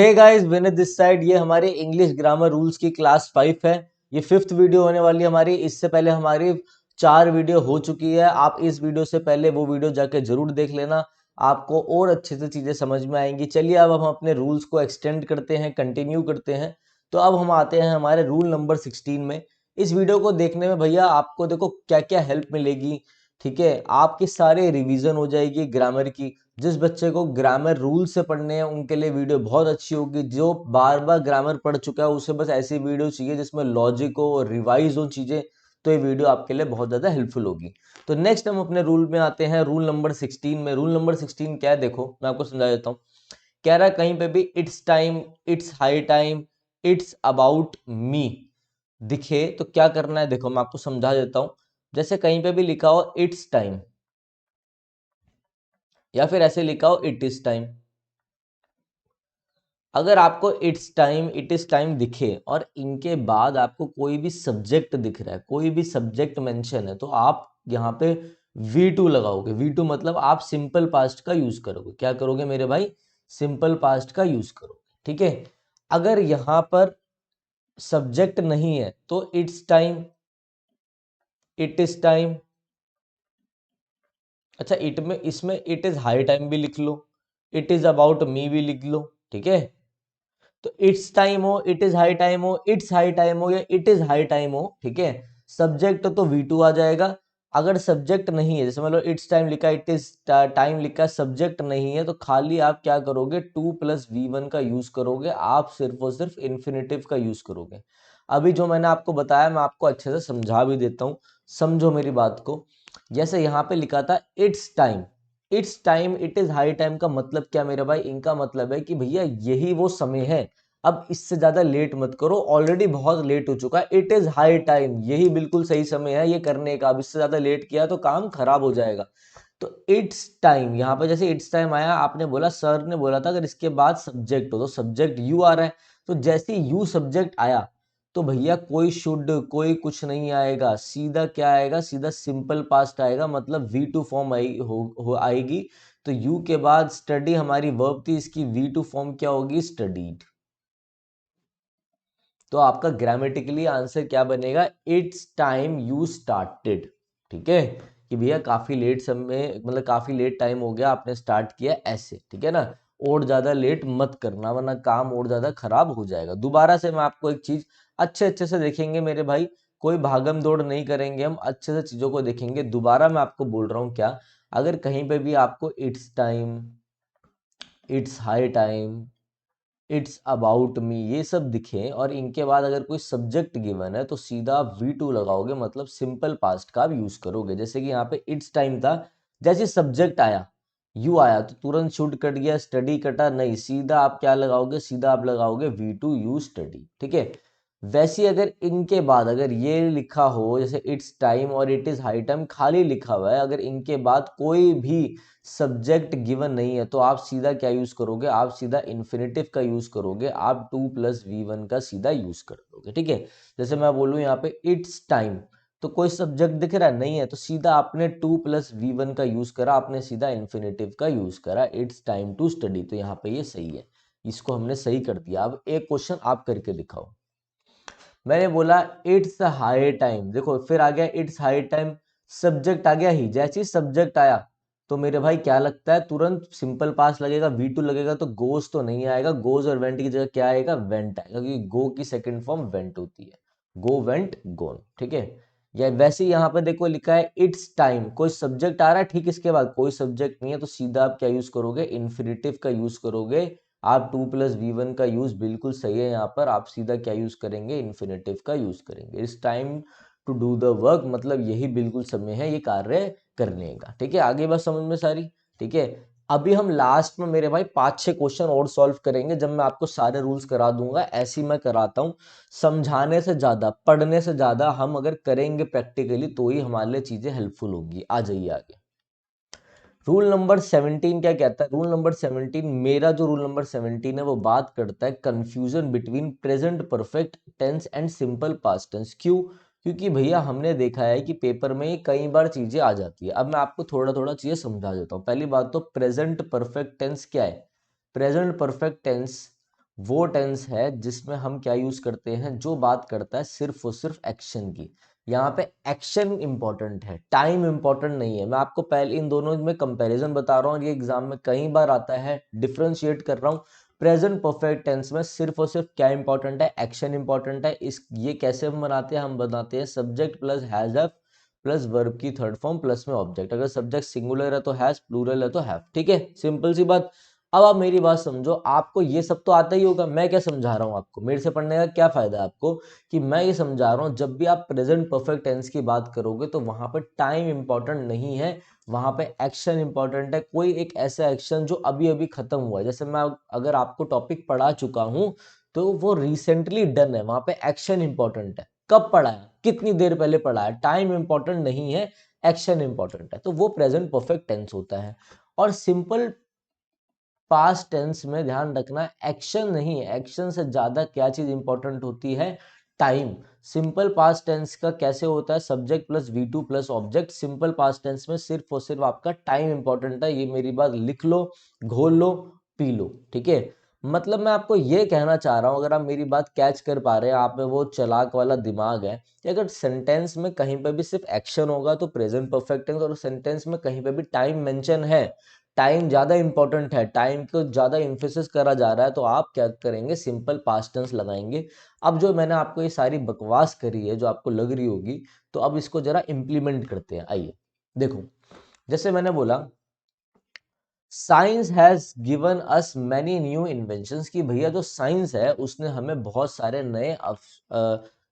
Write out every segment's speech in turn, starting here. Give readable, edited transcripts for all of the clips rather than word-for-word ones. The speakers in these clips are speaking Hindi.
Hey guys, Vineet this side. ये हमारे इंग्लिश ग्रामर रूल्स की क्लास 5 है। ये 5th वीडियो होने वाली है हमारी। इससे पहले हमारी 4 वीडियो हो चुकी है। आप इस वीडियो से पहले वो वीडियो जाके जरूर देख लेना, आपको और अच्छे से चीजें समझ में आएंगी। चलिए अब हम अपने रूल्स को एक्सटेंड करते हैं, कंटिन्यू करते हैं। तो अब हम आते हैं हमारे रूल नंबर 16 में। इस वीडियो को देखने में भैया आपको देखो क्या क्या हेल्प मिलेगी। ठीक है, आपकी सारे रिवीजन हो जाएगी ग्रामर की। जिस बच्चे को ग्रामर रूल से पढ़ने हैं उनके लिए वीडियो बहुत अच्छी होगी। जो बार बार ग्रामर पढ़ चुका है उसे बस ऐसी वीडियो चाहिए जिसमें लॉजिक हो और रिवाइज हो चीजें, तो ये वीडियो आपके लिए बहुत ज्यादा हेल्पफुल होगी। तो नेक्स्ट हम अपने रूल में आते हैं, रूल नंबर 16 में। रूल नंबर 16 क्या है देखो, मैं आपको समझा देता हूँ। कह रहा है कहीं पे भी it's time, it's high time, it's about me दिखे तो क्या करना है, देखो मैं आपको समझा देता हूँ। जैसे कहीं पे भी लिखा हो इट्स टाइम, या फिर ऐसे लिखा हो इट इज टाइम। अगर आपको it's time, it is time दिखे और इनके बाद आपको कोई भी सब्जेक्ट दिख रहा है, कोई भी सब्जेक्ट मेंशन है, तो आप यहाँ पे V2 लगाओगे। V2 मतलब आप सिंपल पास्ट का यूज करोगे। क्या करोगे मेरे भाई? सिंपल पास्ट का यूज करोगे। ठीक है। अगर यहाँ पर सब्जेक्ट नहीं है तो it's time, it is time. अच्छा, इट में इसमें इट इज हाई टाइम भी लिख लो, इट इज अबाउट मी भी लिख लो। ठीक है। तो इट्स टाइम हो, इट इज हाई टाइम हो, इट्स हाई टाइम हो या इट इज हाई टाइम हो, ठीक है, सब्जेक्ट तो V2 आ जाएगा। अगर सब्जेक्ट नहीं है, जैसे मतलब इट्स टाइम लिखा, इट इज टाइम लिखा, सब्जेक्ट नहीं है, तो खाली आप क्या करोगे, 2+V1 का यूज करोगे। आप सिर्फ और सिर्फ इन्फिनेटिव का यूज करोगे। अभी जो मैंने आपको बताया मैं आपको अच्छे से समझा भी देता हूँ, समझो मेरी बात को। जैसे यहाँ पे लिखा था it's time, it's time, it is high time का मतलब क्या मेरे भाई? इनका मतलब है कि भैया यही वो समय है, अब इससे ज्यादा लेट मत करो, ऑलरेडी बहुत लेट हो चुका है। इट इज हाई टाइम, यही बिल्कुल सही समय है ये करने का। अब इससे ज्यादा लेट किया तो काम खराब हो जाएगा। तो इट्स टाइम, यहाँ पे जैसे इट्स टाइम आया, आपने बोला, सर ने बोला था अगर इसके बाद सब्जेक्ट हो तो सब्जेक्ट यू आ रहा है, तो जैसे यू सब्जेक्ट आया तो भैया कोई शुड, कोई कुछ नहीं आएगा, सीधा क्या आएगा, सीधा सिंपल पास्ट आएगा। मतलब V2 फॉर्म आएगी। तो यू के बाद स्टडी हमारी वर्ब थी, इसकी V2 फॉर्म क्या होगी? स्टडीड। तो आपका ग्रामेटिकली आंसर क्या बनेगा? It's time you started. ठीक है, कि भैया काफी लेट समय, मतलब काफी लेट टाइम हो गया, आपने स्टार्ट किया ऐसे। ठीक है ना, और ज्यादा लेट मत करना वरना काम और ज्यादा खराब हो जाएगा। दोबारा से मैं आपको एक चीज अच्छे अच्छे से देखेंगे मेरे भाई, कोई भागम दौड़ नहीं करेंगे, हम अच्छे से चीजों को देखेंगे। दोबारा मैं आपको बोल रहा हूँ क्या, अगर कहीं पे भी आपको it's time, it's high time, it's about me ये सब दिखे और इनके बाद अगर कोई सब्जेक्ट गिवन है तो सीधा आप V2 लगाओगे, मतलब सिंपल पास्ट का आप यूज करोगे। जैसे कि यहाँ पे इट्स टाइम था, जैसे सब्जेक्ट आया, यू आया, तो तुरंत शुड कट गया, स्टडी कटा नहीं, सीधा आप क्या लगाओगे? सीधा आप लगाओगे V2 यू स्टडी। ठीक है। वैसे अगर इनके बाद अगर ये लिखा हो, जैसे इट्स टाइम और इट इज हाई टाइम खाली लिखा हुआ है, अगर इनके बाद कोई भी सब्जेक्ट गिवन नहीं है, तो आप सीधा क्या यूज करोगे? आप सीधा इन्फिनेटिव का यूज करोगे। आप 2+V1 का सीधा यूज कर दोगे। ठीक है। जैसे मैं बोलूं यहाँ पे इट्स टाइम, तो कोई सब्जेक्ट दिख रहा नहीं है, तो सीधा आपने 2+V1 का यूज करा, आपने सीधा इन्फिनेटिव का यूज करा, इट्स टाइम टू स्टडी। तो यहाँ पे ये सही है, इसको हमने सही कर दिया। अब एक क्वेश्चन आप करके दिखाओ। मैंने बोला इट्स हाई टाइम, देखो फिर आ गया इट्स हाई टाइम, सब्जेक्ट आ गया ही। जैसे ही सब्जेक्ट आया तो मेरे भाई क्या लगता है, तुरंत सिंपल पास लगेगा, V2 लगेगा, तो गोज तो नहीं आएगा। गोज और वेंट की जगह क्या आएगा? वेंट आएगा, क्योंकि गो की सेकंड फॉर्म वेंट होती है। गो, वेंट, गोन। ठीक है। या वैसे ही यहाँ पे देखो लिखा है इट्स टाइम, कोई सब्जेक्ट आ रहा है, ठीक, इसके बाद कोई सब्जेक्ट नहीं है, तो सीधा आप क्या यूज करोगे? इन्फिनेटिव का यूज करोगे। आप 2+V1 का यूज बिल्कुल सही है, यहाँ पर आप सीधा क्या यूज करेंगे? इन्फिनेटिव का यूज करेंगे। It's time to do the work, मतलब यही बिल्कुल समय है ये कार्य करने का। ठीक है, आगे बात समझ में सारी? ठीक है। अभी हम लास्ट में मेरे भाई 5-6 क्वेश्चन और सॉल्व करेंगे, जब मैं आपको सारे रूल्स करा दूंगा। ऐसे ही मैं कराता हूँ, समझाने से ज्यादा, पढ़ने से ज्यादा हम अगर करेंगे प्रैक्टिकली तो ही हमारे लिए चीजें हेल्पफुल होगी। आ जाइए आगे। रूल नंबर 17 क्या कहता है? रूल नंबर 17, मेरा जो रूल नंबर 17 है वो बात करता है confusion between present perfect tense and simple past tense. क्यों? क्योंकि भैया हमने देखा है कि पेपर में कई बार चीजें आ जाती है। अब मैं आपको थोड़ा थोड़ा चीजें समझा देता हूँ। पहली बात तो प्रेजेंट परफेक्ट टेंस क्या है? प्रेजेंट परफेक्ट टेंस वो टेंस है जिसमें हम क्या यूज करते हैं, जो बात करता है सिर्फ और सिर्फ एक्शन की। यहाँ पे एक्शन इंपॉर्टेंट है, टाइम इंपॉर्टेंट नहीं है। मैं आपको पहले इन दोनों में कंपैरिजन बता रहा हूँ, ये एग्जाम में कई बार आता है, डिफरेंशिएट कर रहा हूँ। प्रेजेंट परफेक्ट टेंस में सिर्फ और सिर्फ क्या इंपॉर्टेंट है, एक्शन इंपॉर्टेंट है। इस ये कैसे हम बनाते हैं, हम बनाते हैं subject plus has have plus verb की थर्ड फॉर्म प्लस में ऑब्जेक्ट। अगर सब्जेक्ट सिंगुलर है तो हैज, प्लूरल है तो हैव। ठीक है, सिंपल सी बात। अब आप मेरी बात समझो, आपको ये सब तो आता ही होगा, मैं क्या समझा रहा हूँ आपको, मेरे से पढ़ने का क्या फायदा है आपको, कि मैं ये समझा रहा हूँ जब भी आप प्रेजेंट परफेक्ट टेंस की बात करोगे तो वहां पर टाइम इंपॉर्टेंट नहीं है, वहां पे एक्शन इंपॉर्टेंट है। कोई एक ऐसा एक्शन जो अभी अभी खत्म हुआ है, जैसे मैं अगर आपको टॉपिक पढ़ा चुका हूं तो वो रिसेंटली डन है, वहां पे एक्शन इंपॉर्टेंट है। कब पढ़ा है, कितनी देर पहले पढ़ा है, टाइम इंपॉर्टेंट नहीं है, एक्शन इंपॉर्टेंट है, तो वो प्रेजेंट परफेक्ट टेंस होता है। और सिंपल पास्ट टेंस में ध्यान रखना, एक्शन नहीं है, एक्शन से ज्यादा क्या चीज इंपॉर्टेंट होती है, टाइम। सिंपल पास्ट टेंस का कैसे होता है, subject plus V two plus object. Simple past tense में सिर्फ और सिर्फ आपका टाइम इंपॉर्टेंट है, ये मेरी बात लिख लो, घोल लो, पी लो। ठीक है, मतलब मैं आपको ये कहना चाह रहा हूं, अगर आप मेरी बात कैच कर पा रहे हैं, आप में वो चालाक वाला दिमाग है, कि अगर सेंटेंस में कहीं पे भी सिर्फ एक्शन होगा तो प्रेजेंट परफेक्ट टेंस, और सेंटेंस में कहीं पे भी टाइम मेंशन है, टाइम ज्यादा इंपॉर्टेंट है, टाइम को ज्यादा इम्फेसिस करा जा रहा है, तो आप क्या करेंगे, सिंपल पास्ट टेंस लगाएंगे। अब जो मैंने आपको ये सारी बकवास करी है जो आपको लग रही होगी, तो अब इसको जरा इंप्लीमेंट करते हैं। आइए देखो, जैसे मैंने बोला science has given us many new inventions, कि भैया जो साइंस है उसने हमें बहुत सारे नए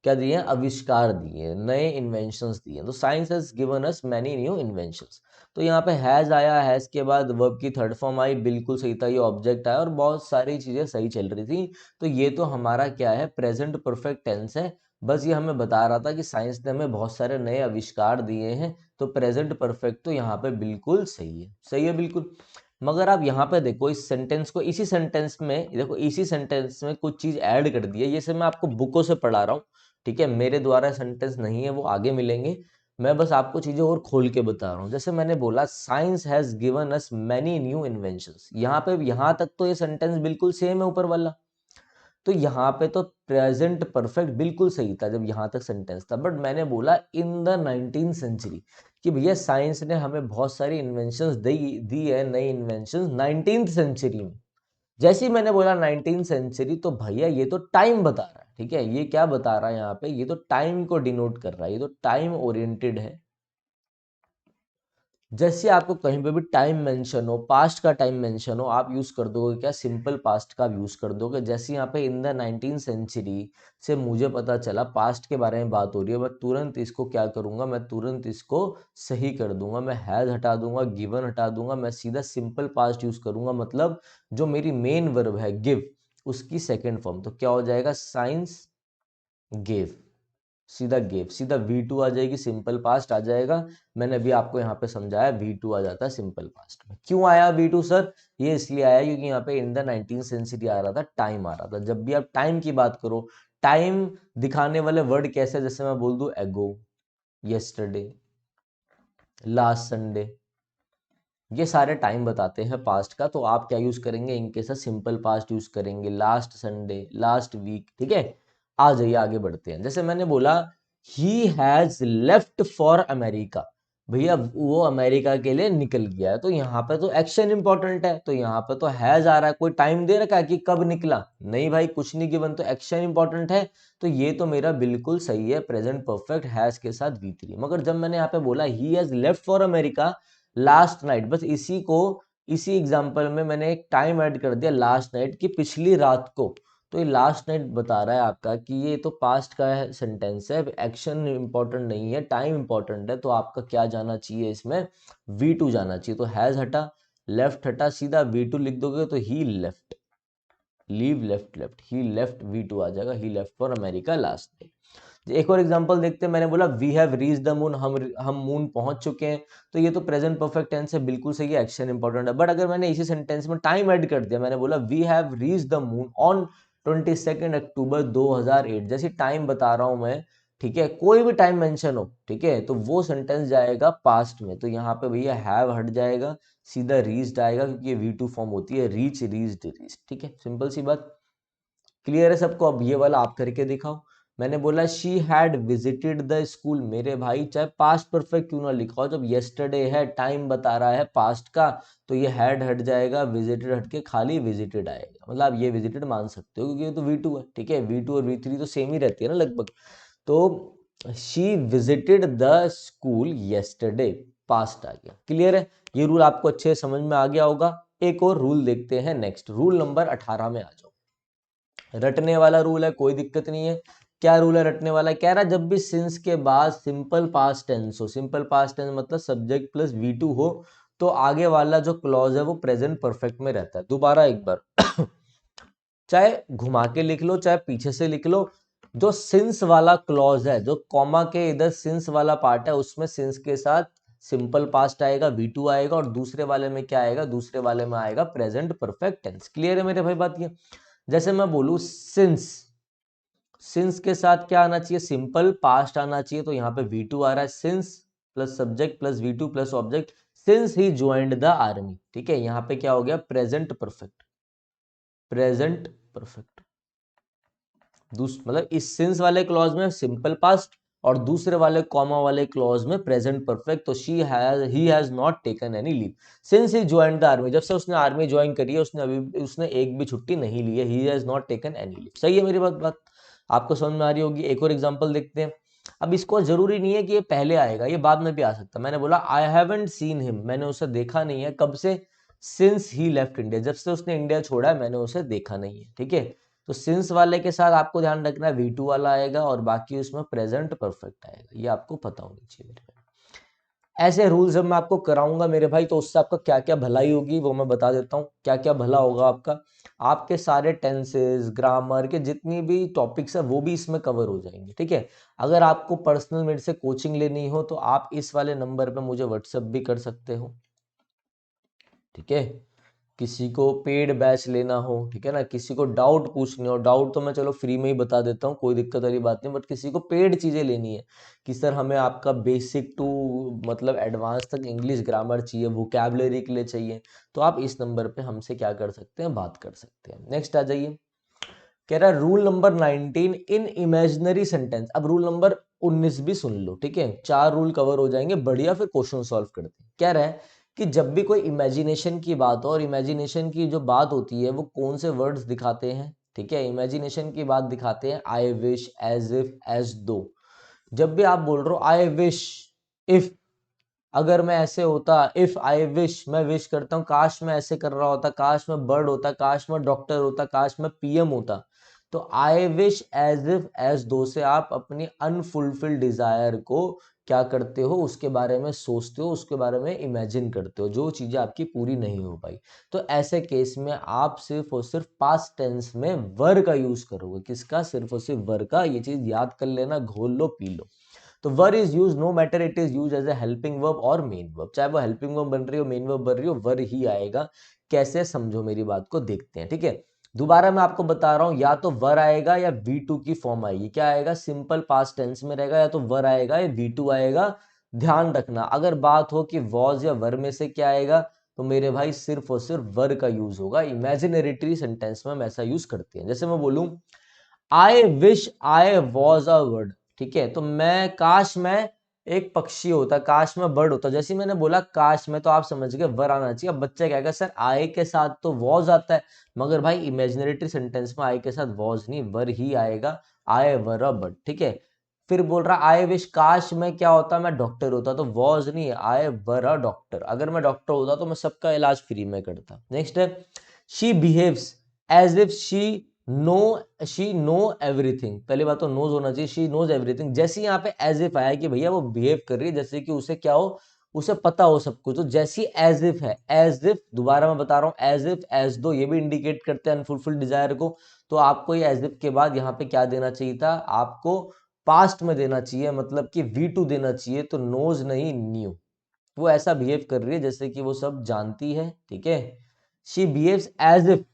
क्या दिए हैं, आविष्कार दिए, नए इन्वेंशंस दिए। तो science has given us many new inventions, तो यहाँ पे हैज आया, हैज के बाद वर्ब की थर्ड फॉर्म आई, बिल्कुल सही था, ये ऑब्जेक्ट आया और बहुत सारी चीजें सही चल रही थी। तो ये तो हमारा क्या है, प्रेजेंट परफेक्ट टेंस है। बस ये हमें बता रहा था कि साइंस ने हमें बहुत सारे नए आविष्कार दिए हैं, तो प्रेजेंट परफेक्ट तो यहाँ पे बिल्कुल सही है, सही है बिल्कुल। मगर आप यहाँ पे देखो, इस सेंटेंस को, इसी सेंटेंस में देखो, इसी सेंटेंस में कुछ चीज ऐड कर दी है। ये सब मैं आपको बुकों से पढ़ा रहा हूँ, ठीक है, मेरे द्वारा सेंटेंस नहीं है, वो आगे मिलेंगे। मैं बस आपको चीजें और खोल के बता रहा हूँ। जैसे मैंने बोला science has given us many new inventions, यहाँ पे यहाँ तक तो ये सेंटेंस बिल्कुल सेम है ऊपर वाला, तो यहाँ पे तो प्रेजेंट परफेक्ट बिल्कुल सही था जब यहाँ तक सेंटेंस था। बट मैंने बोला इन द 19th सेंचुरी, कि भैया साइंस ने हमें बहुत सारी इन्वेंशंस दी है, नई इन्वेंशंस 19th सेंचुरी में। जैसे ही मैंने बोला 19th सेंचुरी, तो भैया ये तो टाइम बता रहा है, ठीक है, ये क्या बता रहा है यहाँ पे, ये तो टाइम को डिनोट कर रहा है, ये तो टाइम ओरिएंटेड है। जैसे आपको कहीं पे भी टाइम मेंशन हो, पास्ट का टाइम मेंशन हो, आप यूज कर दोगे क्या, सिंपल पास्ट का यूज कर दोगे। जैसे यहाँ पे इन द 19th सेंचुरी से मुझे पता चला पास्ट के बारे में बात हो रही है, मैं तुरंत इसको क्या करूंगा, मैं तुरंत इसको सही कर दूंगा, मैं हैज हटा दूंगा, गिवन हटा दूंगा, मैं सीधा सिंपल पास्ट यूज करूंगा। मतलब जो मेरी मेन वर्ब है गिव, उसकी सेकेंड फॉर्म, तो क्या हो जाएगा, साइंस गेव, सीधा गेव, सीधा V2 आ जाएगी, सिंपल पास्ट आ जाएगा। मैंने अभी आपको यहाँ पे समझाया V2 आ जाता है सिंपल पास्ट में। क्यों आया V2 सर, ये इसलिए आया क्योंकि यहाँ पे इन द 19th सेंचुरी आ रहा था, टाइम आ रहा था। जब भी आप टाइम की बात करो, टाइम दिखाने वाले वर्ड कैसे, जैसे मैं बोल दूं एगो, यस्टरडे, लास्ट संडे, ये सारे टाइम बताते हैं पास्ट का। तो आप क्या यूज करेंगे, इनके साथ सिंपल पास्ट यूज करेंगे, लास्ट संडे, लास्ट वीक। ठीक है, आ जाइए आगे बढ़ते हैं। जैसे मैंने बोला he has left for America, भैया वो अमेरिका के लिए निकल गया है, तो यहाँ पे तो एक्शन इंपॉर्टेंट है, तो यहाँ पे तो हैज आ रहा है। कोई टाइम दे रखा है कि कब निकला, नहीं भाई, कुछ नहीं गिवन, तो एक्शन इंपॉर्टेंट है। तो ये तो मेरा बिल्कुल सही है, प्रेजेंट परफेक्ट हैज के साथ V3। मगर जब मैंने यहाँ पे बोला he has left for America last night, बस इसी को, इसी एग्जांपल में मैंने एक टाइम ऐड कर दिया लास्ट नाइट, की पिछली रात को। तो ये लास्ट नाइट बता रहा है आपका कि ये तो पास्ट का है, सेंटेंस है, एक्शन इंपॉर्टेंट नहीं है, टाइम इंपॉर्टेंट है। तो आपका क्या जाना चाहिए इसमें, V2 जाना चाहिए। तो हैज हटा, लेफ्ट हटा, सीधा V2 लिख दोगे, तो he left, leave left, left, he left, V2 आ जाएगा, he left for America last night. एक और एग्जांपल देखते हैं। मैंने बोला we have reach the moon, हम मून पहुंच चुके हैं, तो ये तो प्रेजेंट परफेक्ट टेंस है, बिल्कुल सही है, एक्शन इंपॉर्टेंट है। बट अगर मैंने इसी सेंटेंस में टाइम ऐड कर दिया, मैंने बोला we have reach the moon on 22 October 2008, जैसे टाइम बता रहा हूं मैं, ठीक है, कोई भी टाइम मेंशन हो, ठीक है, तो वो सेंटेंस जाएगा पास्ट में। तो यहाँ पे भैया हैव हट जाएगा, सीधा रीच्ड आएगा, क्योंकि ये V2 फॉर्म होती है, रीच, रीच्ड, रीच। ठीक है, सिंपल सी बात। क्लियर है सबको? अब ये वाला आप करके दिखाओ। मैंने बोला she had visited the school, मेरे भाई चाहे पास्ट परफेक्ट क्यों ना लिखाओ, जब येस्टरडे है, टाइम बता रहा है पास्ट का, तो ये हैड हट जाएगा, विजिटेड हट के खाली विजिटेड आएगा, मतलब आप ये विजिटेड मान सकते हो क्योंकि ये तो V2 है, ठीक है। V2 और V3 तो सेम ही रहती है ना लगभग। तो she visited the school yesterday, past आ गया। क्लियर है? ये रूल आपको अच्छे से समझ में आ गया होगा। एक और रूल देखते हैं नेक्स्ट, रूल नंबर 18 में आ जाओ। रटने वाला रूल है, कोई दिक्कत नहीं है। क्या रूल है रटने वाला? कह रहा जब भी सिंस के बाद सिंपल पास्ट टेंस हो, सिंपल पास्ट टेंस मतलब सब्जेक्ट प्लस V2 हो, तो आगे वाला जो क्लॉज है वो प्रेजेंट परफेक्ट में रहता है। दोबारा एक बार चाहे घुमा के लिख लो चाहे पीछे से लिख लो, जो सिंस वाला क्लॉज है, जो कॉमा के इधर सिंस वाला पार्ट है, उसमें सिंस के साथ सिंपल पास्ट आएगा, V2 आएगा, और दूसरे वाले में क्या आएगा? दूसरे वाले में आएगा प्रेजेंट परफेक्ट टेंस। क्लियर है मेरे भाई बात? ये जैसे मैं बोलूं सिंस, सिंस के साथ क्या आना चाहिए? सिंपल पास्ट आना चाहिए, तो यहाँ पे V2 आ रहा है। Since plus subject plus V2 plus object, since he joined the army, ठीक है। यहाँ पे क्या हो गया? Present perfect, present perfect. मतलब इस सिंस वाले क्लॉज में सिंपल पास्ट और दूसरे वाले कॉमा वाले क्लॉज में प्रेजेंट परफेक्ट। तो he has not taken any leave since he joined the army, जब से उसने आर्मी ज्वाइन करी है उसने एक भी छुट्टी नहीं ली है। He has not taken any leave. सही है मेरी बात आपको समझ में आ रही होगी। एक और एग्जांपल देखते हैं। अब इसको जरूरी नहीं है कि ये पहले आएगा, ये बाद में भी आ सकता है। मैंने बोला आई हैवंट सीन हिम, मैंने उसे देखा नहीं है। कब से? सिंस ही लेफ्ट इंडिया, जब से उसने इंडिया छोड़ा है मैंने उसे देखा नहीं है, ठीक है। तो सिंस वाले के साथ आपको ध्यान रखना है V2 वाला आएगा और बाकी उसमें प्रेजेंट परफेक्ट आएगा, ये आपको पता होनी चाहिए मेरे भाई। ऐसे रूल्स जब मैं आपको कराऊंगा मेरे भाई, तो उससे आपका क्या क्या भलाई होगी वो मैं बता देता हूँ। क्या क्या भला होगा आपका? आपके सारे टेंसेस, ग्रामर के जितनी भी टॉपिक्स है वो भी इसमें कवर हो जाएंगे, ठीक है। अगर आपको पर्सनल मेरे से कोचिंग लेनी हो तो आप इस वाले नंबर पे मुझे व्हाट्सएप भी कर सकते हो, ठीक है। किसी को पेड बैच लेना हो, ठीक है ना, किसी को डाउट पूछनी हो, डाउट तो मैं चलो फ्री में ही बता देता हूँ, कोई दिक्कत वाली बात नहीं, बट किसी को पेड चीजें लेनी है कि सर हमें आपका बेसिक टू मतलब एडवांस तक इंग्लिश ग्रामर चाहिए, वोकैबलरी के लिए चाहिए, तो आप इस नंबर पे हमसे क्या कर सकते हैं? बात कर सकते हैं। नेक्स्ट आ जाइए। कह रहा है रूल नंबर 19 इन इमेजिनरी सेंटेंस। अब रूल नंबर 19 भी सुन लो, ठीक है। 4 रूल कवर हो जाएंगे, बढ़िया। फिर क्वेश्चन सॉल्व करते हैं। कह रहा है कि जब भी कोई इमेजिनेशन की बात हो, और इमेजिनेशन की जो बात होती है वो कौन से वर्ड्स दिखाते हैं, ठीक है। इमेजिनेशन की बात दिखाते हैं I wish, as if, as though. जब भी आप बोल रहे हो आई विश, इफ अगर मैं ऐसे होता, इफ आई विश मैं विश करता हूँ, काश मैं ऐसे कर रहा होता, काश मैं बर्ड होता, काश मैं डॉक्टर होता, काश मैं PM होता। तो I wish, as if, as though से आप अपनी अनफुलफिल्ड डिजायर को क्या करते हो? उसके बारे में सोचते हो, उसके बारे में इमेजिन करते हो, जो चीजें आपकी पूरी नहीं हो पाई। तो ऐसे केस में आप सिर्फ और सिर्फ पास्ट टेंस में वर का यूज करोगे। किसका? सिर्फ और सिर्फ वर का। ये चीज याद कर लेना, घोल लो, पी लो। तो were is use no matter it is use as a helping verb और मेन वर्ब, चाहे वो हेल्पिंग वर्ब बन रही हो, मेन वर्ब बन रही हो, वर ही आएगा। कैसे? समझो मेरी बात को, देखते हैं, ठीक है। दोबारा मैं आपको बता रहा हूं, या तो वर आएगा या V2 की फॉर्म आएगी। क्या आएगा? सिंपल पास्ट टेंस में रहेगा, या तो वर आएगा या V2 आएगा। ध्यान रखना, अगर बात हो कि वॉज या वर में से क्या आएगा, तो मेरे भाई सिर्फ और सिर्फ वर का यूज होगा। इमेजिनरी सेंटेंस में हम ऐसा यूज करते हैं। जैसे मैं बोलूं I wish I was a bird, ठीक है। तो मैं काश मैं एक पक्षी होता, काश मैं बर्ड होता। जैसे मैंने बोला काश में, तो आप समझ गए वर आना चाहिए। अब बच्चा कहेगा सर आई के साथ तो वॉज आता है, मगर भाई इमेजिनरी सेंटेंस में आई के साथ वॉज नहीं, वर ही आएगा। आई वर अ बर्ड, ठीक है। फिर बोल रहा आई विश, काश मैं क्या होता? मैं डॉक्टर होता। तो वॉज नहीं, आई वर अ डॉक्टर। अगर मैं डॉक्टर होता तो मैं सबका इलाज फ्री में करता। नेक्स्ट है she behaves as if she know everything. पहली बात तो नोज होना चाहिए, शी नोज एवरीथिंग। जैसे यहाँ पे एज इफ आया कि भैया वो बिहेव कर रही है जैसे कि उसे क्या हो, उसे पता हो सब कुछ। तो जैसी एज इफ है, एज इफ, दोबारा मैं बता रहा हूँ, एज इफ, एज दो, ये भी इंडिकेट करते हैं अनफुलफिल्ड डिजायर को। तो आपको ये एज इफ के बाद यहाँ पे क्या देना चाहिए था? आपको पास्ट में देना चाहिए, मतलब कि V2 देना चाहिए। तो नोज नहीं, न्यू। वो ऐसा बिहेव कर रही है जैसे कि वो सब जानती है, ठीक है। She behaves as if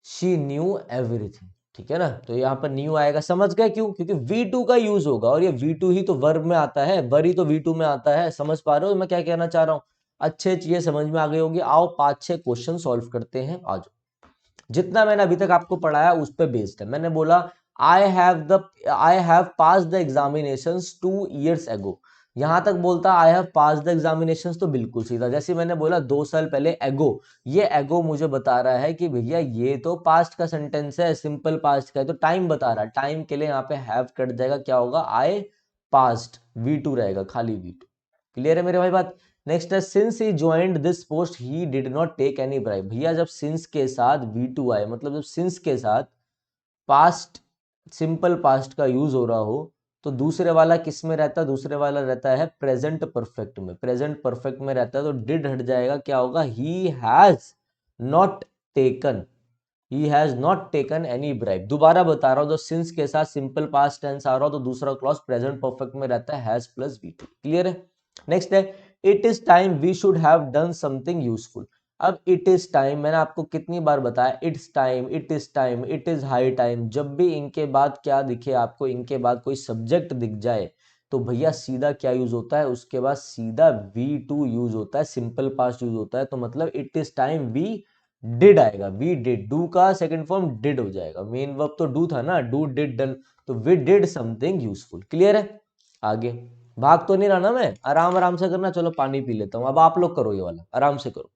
she knew everything, ठीक है ना। तो यहाँ पर न्यू आएगा, समझ गए क्यों? क्योंकि V2 का यूज होगा, और ये V2 ही तो वर्ब में आता है, वर ही तो V2 में आता है। समझ पा रहे हो मैं क्या कहना चाह रहा हूँ? अच्छे चीजें समझ में आ गई होगी। आओ 5-6 क्वेश्चन सॉल्व करते हैं, आ जाओ। जितना मैंने अभी तक आपको पढ़ाया उस पर बेस्ड है। मैंने बोला I have pass the examinations 2 years ago, यहां तक बोलता I have pass the examinations तो बिल्कुल सीधा, जैसे मैंने बोला 2 साल पहले एगो, ये एगो मुझे बता रहा है कि भैया ये तो पास्ट का सेंटेंस है, सिंपल पास्ट का है, तो टाइम बता रहा है, टाइम के लिए यहाँ पे हैव कट जाएगा, क्या होगा आई पास्ट, V2 रहेगा, खाली V2। क्लियर है मेरे भाई बात। नेक्स्ट है since he joined this post he did not take any bribe. भैया जब सिंस के साथ V2 आए, मतलब जब सिंस के साथ पास्ट, सिंपल पास्ट का यूज हो रहा हो, तो दूसरे वाला किस में रहता है, दूसरे वाला रहता है प्रेजेंट परफेक्ट में, प्रेजेंट परफेक्ट में रहता है, तो डिड हट जाएगा, क्या होगा he has not taken, he has not taken any bribe. दोबारा बता रहा हूं, जो सिंस के साथ सिंपल पास्ट टेंस आ रहा हो तो दूसरा क्लॉज प्रेजेंट परफेक्ट में रहता है हैज प्लस V2। क्लियर है। नेक्स्ट है it is time we should have done something useful. अब इट इज टाइम मैंने आपको कितनी बार बताया, it's time, it is time, it is high time, जब भी इनके बाद क्या दिखे आपको, इनके बाद कोई सब्जेक्ट दिख जाए तो भैया सीधा क्या यूज होता है, उसके बाद सीधा V2 यूज होता है, सिंपल पास्ट यूज होता है। तो मतलब it is time we did आएगा, वी डिड, डू का सेकंड फॉर्म डिड हो जाएगा, मेन वर्ब तो डू था ना, डू डिड डन, तो we did something useful. Clear है। आगे भाग तो नहीं रहा ना मैं, आराम आराम से करना। चलो पानी पी लेता हूं, अब आप लोग करो, ये वाला आराम से करो।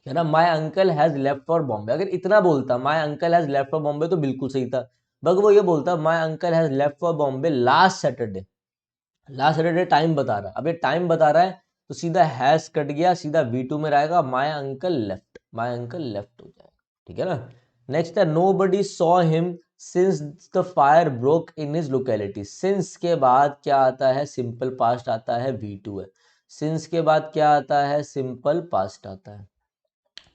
है ना, my uncle has left for Bombay, अगर इतना बोलता my uncle has left for Bombay तो बिल्कुल सही था, बग वो ये बोलता my uncle has left for Bombay last Saturday, last Saturday time बता रहा है, अब ये टाइम बता रहा है तो सीधा हैज कट गया, सीधा V2 में रहेगा, my uncle left, my uncle left हो जाएगा। ठीक है ना। नेक्स्ट है nobody saw him since the fire broke in his locality. Since के बाद क्या आता है, सिंपल पास्ट आता है, V2 है। सिंस के बाद क्या आता है, सिंपल पास्ट आता है।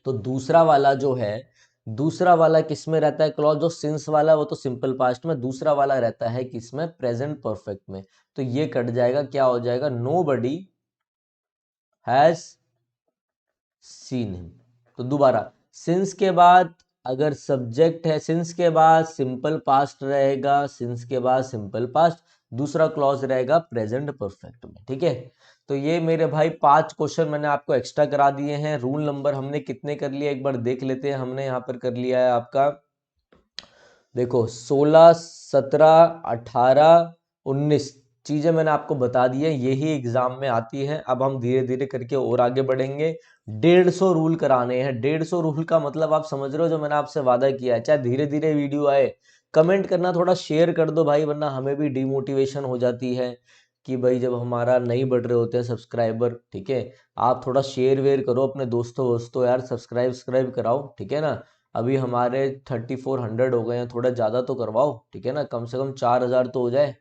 तो दूसरा वाला जो है, दूसरा वाला किस में रहता है क्लॉज, जो सिंस वाला वो तो सिंपल पास्ट में, दूसरा वाला रहता है किसमें, प्रेजेंट परफेक्ट में। तो ये कट जाएगा, क्या हो जाएगा, nobody has seen him. तो दोबारा सिंस के बाद अगर सब्जेक्ट है, सिंस के बाद सिंपल पास्ट रहेगा, सिंस के बाद सिंपल पास्ट, दूसरा क्लॉज रहेगा प्रेजेंट परफेक्ट में। ठीक है। तो ये मेरे भाई 5 क्वेश्चन मैंने आपको एक्स्ट्रा करा दिए हैं। रूल नंबर हमने कितने कर लिया एक बार देख लेते हैं। हमने यहाँ पर कर लिया है आपका, देखो 16, 17, 18, 19 चीजें मैंने आपको बता दी है, यही एग्जाम में आती हैं। अब हम धीरे धीरे करके और आगे बढ़ेंगे। 150 रूल कराने हैं। 150 रूल का मतलब आप समझ रहे हो, जो मैंने आपसे वादा किया है, चाहे धीरे धीरे वीडियो आए, कमेंट करना थोड़ा शेयर कर दो भाई, वरना हमें भी डिमोटिवेशन हो जाती है कि भाई जब हमारा नहीं बढ़ रहे होते हैं सब्सक्राइबर। ठीक है। आप थोड़ा शेयर वेयर करो अपने दोस्तों वोस्तों यार, सब्सक्राइब कराओ। ठीक है ना। अभी हमारे 3400 हो गए हैं, थोड़ा ज़्यादा तो करवाओ। ठीक है ना, कम से कम 4000 तो हो जाए।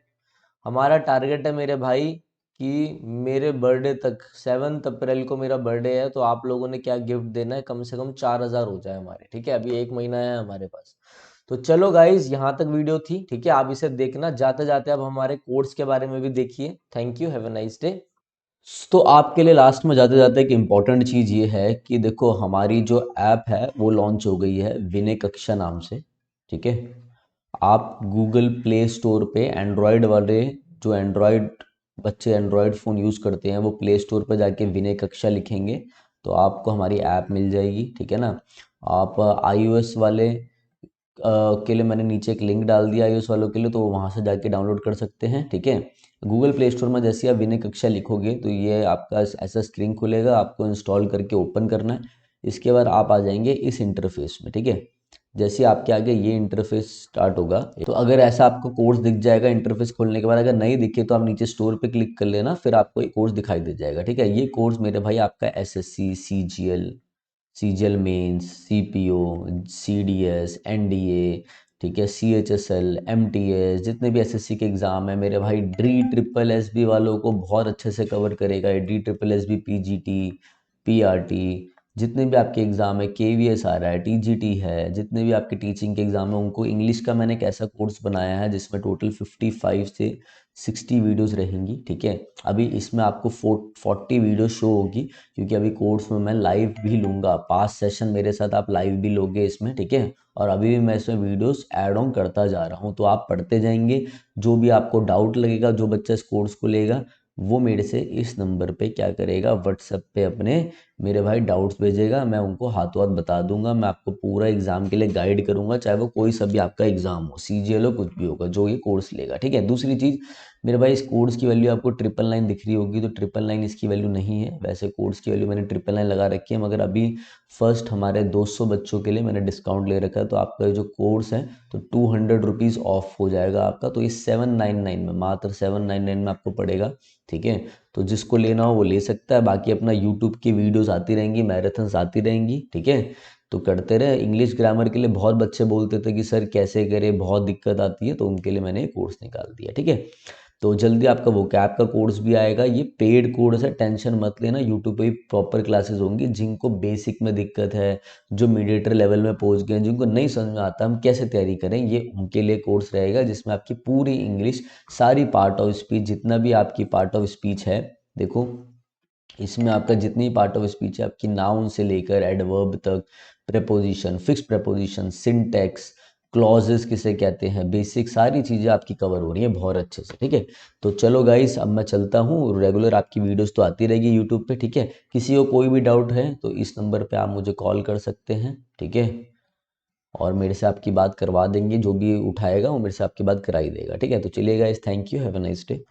हमारा टारगेट है मेरे भाई कि मेरे बर्थडे तक, 7 अप्रैल को मेरा बर्थडे है, तो आप लोगों ने क्या गिफ्ट देना है, कम से कम 4000 हो जाए हमारे। ठीक है, अभी 1 महीना है हमारे पास। तो चलो गाइज, यहाँ तक वीडियो थी। ठीक है, आप इसे देखना। जाते जाते अब हमारे कोर्स के बारे में भी देखिए। Thank you, have a nice day. तो आपके लिए लास्ट में जाते जाते एक इम्पॉर्टेंट चीज़ ये है कि देखो हमारी जो ऐप है वो लॉन्च हो गई है विनय कक्षा नाम से। ठीक है। आप गूगल प्ले स्टोर पे एंड्रॉयड वाले, जो एंड्रॉयड बच्चे एंड्रॉयड फ़ोन यूज़ करते हैं, वो प्ले स्टोर पर जाके विनय कक्षा लिखेंगे तो आपको हमारी ऐप मिल जाएगी। ठीक है ना। आप iOS वाले के लिए मैंने नीचे एक लिंक डाल दिया iOS वालों के लिए, तो वहाँ से जाके डाउनलोड कर सकते हैं। ठीक है। गूगल प्ले स्टोर में जैसे आप विनय कक्षा लिखोगे तो ये आपका ऐसा स्क्रीन खुलेगा, आपको इंस्टॉल करके ओपन करना है। इसके बाद आप आ जाएंगे इस इंटरफेस में। ठीक है। जैसे आपके आगे ये इंटरफेस स्टार्ट होगा, तो अगर ऐसा आपको कोर्स दिख जाएगा इंटरफेस खोलने के बाद, अगर नहीं दिखे तो आप नीचे स्टोर पे क्लिक कर लेना, फिर आपको एक कोर्स दिखाई दे जाएगा। ठीक है। ये कोर्स मेरे भाई आपका SSC, CGL mains, CPO, CDS, NDA, ठीक है, CHSL, MTS, जितने भी SSC के एग्ज़ाम है मेरे भाई, DSSB वालों को बहुत अच्छे से कवर करेगा। DSSB, PGT, PRT, जितने भी आपके एग्ज़ाम है, KVS आ रहा है, TGT है, जितने भी आपके टीचिंग के एग्ज़ाम है उनको इंग्लिश का मैंने एक ऐसा कोर्स बनाया है जिसमें टोटल 55 से 60 वीडियोस रहेंगी। ठीक है। अभी इसमें आपको 40 वीडियो शो होगी, क्योंकि अभी कोर्स में मैं लाइव भी लूँगा। 5 सेशन मेरे साथ आप लाइव भी लोगे इसमें। ठीक है। और अभी भी मैं इसमें वीडियोस ऐड ऑन करता जा रहा हूँ, तो आप पढ़ते जाएंगे। जो भी आपको डाउट लगेगा, जो बच्चा इस कोर्स को लेगा वो मेरे से इस नंबर पे क्या करेगा, व्हाट्सएप पे अपने मेरे भाई डाउट्स भेजेगा, मैं उनको हाथों हाथ बता दूंगा, मैं आपको पूरा एग्जाम के लिए गाइड करूंगा, चाहे वो कोई सा भी आपका एग्जाम हो, सीजीएल हो, कुछ भी होगा जो ये कोर्स लेगा, ठीक है। दूसरी चीज़ मेरे भाई, इस कोर्स की वैल्यू आपको 999 दिख रही होगी, तो 999 इसकी वैल्यू नहीं है, वैसे कोर्स की वैल्यू मैंने 999 लगा रखी है, मगर अभी फर्स्ट हमारे 200 बच्चों के लिए मैंने डिस्काउंट ले रखा है, तो आपका जो कोर्स है तो 200 रुपीज़ ऑफ हो जाएगा आपका, तो ये 799 में, मात्र 799 में आपको पड़ेगा, ठीक है। तो जिसको लेना हो वो ले सकता है, बाकी अपना यूट्यूब की वीडियोस आती रहेंगी, मैराथन्स आती रहेंगी, ठीक है। तो करते रहे। इंग्लिश ग्रामर के लिए बहुत बच्चे बोलते थे कि सर कैसे करें, बहुत दिक्कत आती है, तो उनके लिए मैंने कोर्स निकाल दिया, ठीक है। तो जल्दी आपका वोकैब का कोर्स भी आएगा, ये पेड कोर्स है, टेंशन मत लेना, यूट्यूब पे भी प्रॉपर क्लासेस होंगी। जिनको बेसिक में दिक्कत है, जो मीडिएटर लेवल में पहुंच गए हैं, जिनको नहीं समझ में आता हम कैसे तैयारी करें, ये उनके लिए कोर्स रहेगा, जिसमें आपकी पूरी इंग्लिश, सारी पार्ट ऑफ स्पीच, जितना भी आपकी पार्ट ऑफ स्पीच है, देखो इसमें आपका जितनी पार्ट ऑफ स्पीच है, आपकी नाउन से लेकर एडवर्ब तक, preposition, fix preposition, syntax, clauses किसे कहते हैं, बेसिक सारी चीज़ें आपकी कवर हो रही हैं बहुत अच्छे से, ठीक है। तो चलो गाइस, अब मैं चलता हूँ, रेगुलर आपकी वीडियोस तो आती रहेगी यूट्यूब पे, ठीक है। किसी को कोई भी डाउट है तो इस नंबर पे आप मुझे कॉल कर सकते हैं, ठीक है, और मेरे से आपकी बात करवा देंगे, जो भी उठाएगा वो मेरे से आपकी बात करा ही देगा, ठीक है। तो चलिए guys, thank you, have a nice day.